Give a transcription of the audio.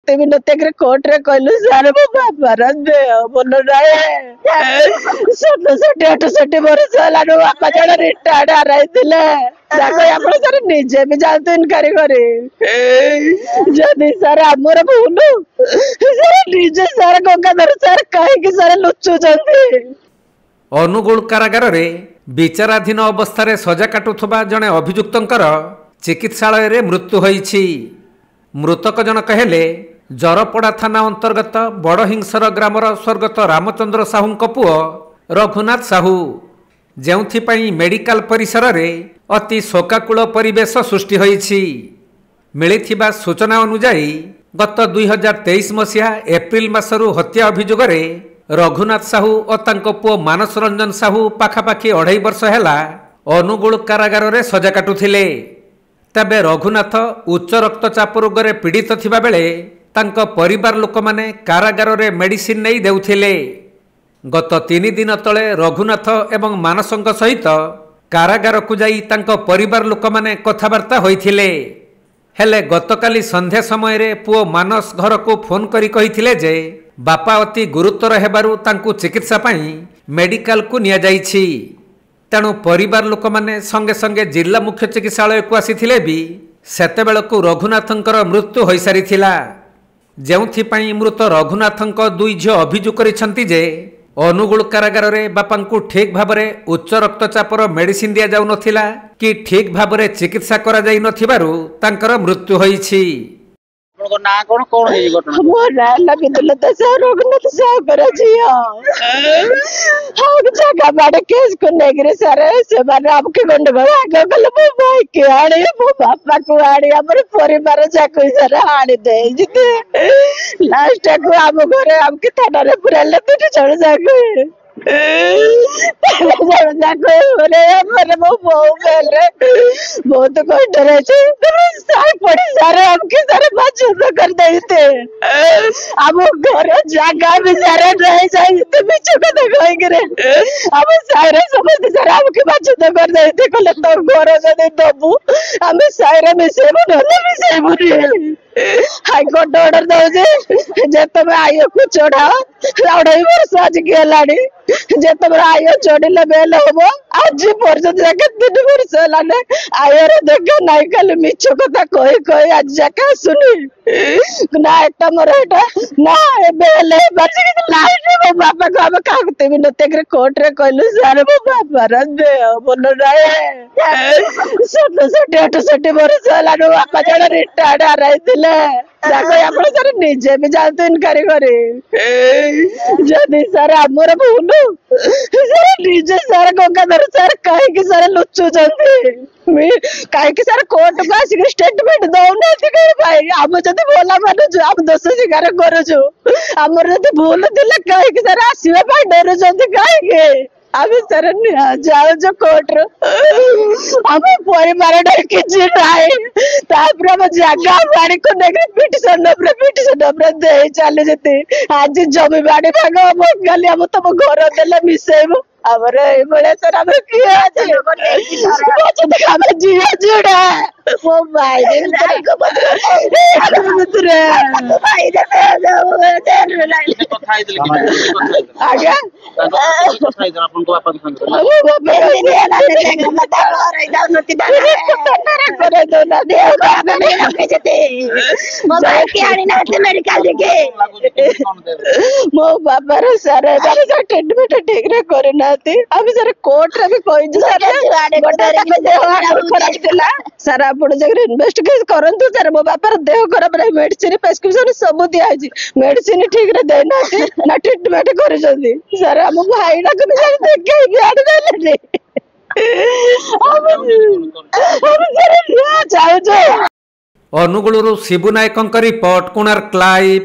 कागती विनती कोर्ट रे कहलु सर मो बापार देह भल नाई 67-68 वर्ष है बापा जन रिटायर्ड हराइले सर निजे भी जातु इनक्वारी करे जदि सर आमर भूल सर निजे सर गंगाधर सर कहीं सर लुचुचंती। अनुगुल कारागार रे विचाराधीन अवस्था सजा काटुवा जड़े अभियुक्तर चिकित्सालय रे मृत्यु होईछि। मृतक जनक हेले जरपड़ा थाना अंतर्गत बड़हिंसर ग्रामर स्वर्गत रामचंद्र साहू पुओ रघुनाथ साहू, जेउथिपाई मेडिकल परिसर रे अति शोकाकूल परिवेश सृष्टि होईछि। मिलिथिबा सूचना अनुसार गत 2023 मसीहा एप्रिल मासरू हत्या अभियोग रे रघुनाथ साहू और तांको पुओ मानस रंजन साहू पाखापाखि 2.5 वर्ष हैला अनुगुल कारागार रे सजा काटुथिले। तबे रघुनाथ उच्च रक्तचाप रोग रे पीड़ित थिबा बेले तांको परिवार लोक माने कारागार रे मेडिसिन नहीं देउथिले। गत 3 दिन तले रघुनाथ एवं मानसंक सहित कारागार को जाई तांको परिवार लोक माने कथाबार्ता होइथिले। हेले गतकाली संध्या समय रे पुओ मानस घर को फोन करी कहिथिले जे बापा अति गुरुतर हेबारु तांकु चिकित्सा पाई मेडिकल को निया जाइछि। तेणु परिवार लोक माने संगे संगे जिला मुख्य चिकित्सालय को आसीथिले भी सेतेबेलकु रघुनाथंकर मृत्यु होई सारिथिला। जेउथिपाई मृत रघुनाथंक 2 झियो अभियोग करिसंती जे अनुगुल कारागार रे बापांकु ठीक भाबरे उच्च रक्तचापर मेडिसिन दिया जाउ नथिला कि ठीक भाबरे चिकित्सा करा जाई नथिबारु तांकर मृत्यु होईछि। ना कौन कौन है ये घटना? मो ना विदुलता साहू रघुनाथ साहू कर जियो हम जगह बाड़े केस को नेगरे सारे से माने आपके गंडगोल आगे गल मो भाई के आड़े मो बापा को आड़े हमर परिवार जाको सारे आड़े दे जिते लास्ट को हम घरे हमके थाना रे पुराले तो चढ़ जाको बहुत कष्ट रहे पड़ी सारे हमके सारे बात कर देते अब घर जगह भी सारे रह जाते बीच कथा कही हम सारे समझते सारे हमके बात कर देते कहले तो घर जदि दबु आम सारे मिसेबु नले मिसेबु हाईकोर्ट ऑर्डर दौजे जे तुम आयो को चढ़ाओ 2.5 वर्ष आज गेलानी जे तुम आयो चढ़िले बेल हम आज पर्यंत जाके 3 वर्ष लाने आयर देखा नाई खाली मिछ कथा कही कही आज जाके सुनी ना एटा मोर एटा ना बेल बाजी लाइन मो बापा को हम कागते विनती कोर्ट रे कहलु सर मो बापार देह भल नाई 67-68 वर्ष है बापा जन रिटायर्ड हराइले सर निजे भी जातु इनक्वारी करे जदि सर आमर भूल सर निजे सर गंगाधर सर कहीं सर लुचुचंती कहीं सर कोर्ट को आसिक स्टेटमेंट दौना भाई आम जब बोला मानुଛୁ आम दोष स्वीकार करुଛୁ आमर जब भूल थिला कहीं सर आसवा डरुचंती कहीं आम सर जाऊ कोर्ट आम परिवार किसी ना जगह बाड़ी को पिटिशन दे चली जे आज जमी बाड़ी भाग हम खाली हम तुम घर देले मिसेबू आमर ये सर आम किए झील जुड़ा मो भाई आज्ञा मो बाबार सर ट्रीटमेंट ठीक रे करना अभी सर कोर्ट रे भी कहि सर आप जगह इन्वेस्टिगेट करंतु सर मो बापार देह खराब रहे मेडिसिन प्रेस्क्रिप्शन सब दिया मेडिसिन ठीक रे देना ना ट्रीटमेंट कर सर हम भाई ना को देखे भी आड़ देले अनुगुलु शिबु नायकंक रिपोर्ट कोणार्क लाइव।